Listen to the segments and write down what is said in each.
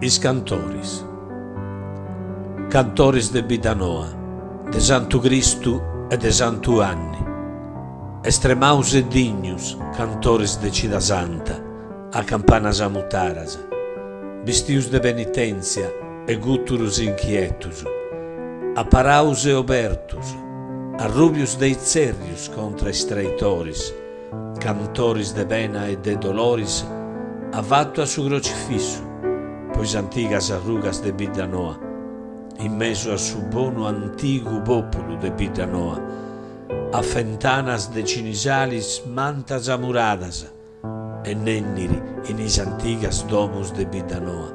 Is cantores. Cantores de vida noa, de Santu Cristu e de Santu Anni. Estremaus e dignus, cantores de Cida Santa, a campanas amutaras, vestius de penitenzia e gutturus inquietus, a paraus e obertus, a rubius de Izerius contra estreitoris, cantores de pena e de doloris, avatto a su crocifisso, pois antigas arrugas de vida noa, in meso a su bono antigu populu de vida noa, a fentanas de cinisalis mantas amuradas, e nenniri in is antigas domus de vida noa,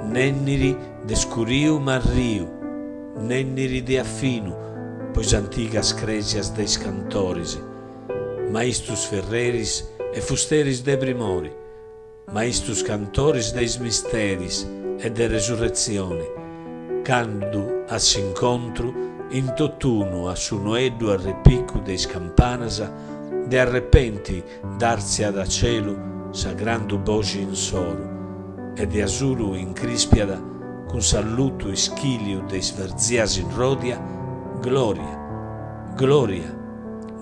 nenniri de scuriu marriu, nenniri de affinu, pois antigas cresias de cantores, maistus ferreris e fusteris de primori, maistus cantores deis misteris e de resurrezione, candu a s'incontru in tottuno a su noeddu arrepicu deis campanas, de arrepenti darsia da cielo sagrandu voci in soru, e de azulu in crispiada cun salutu ischiliu deis verzias in rodia, gloria, gloria,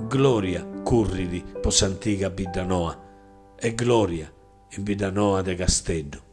gloria curridi pos antiga vida noa, e gloria in vida noa de Casteddu.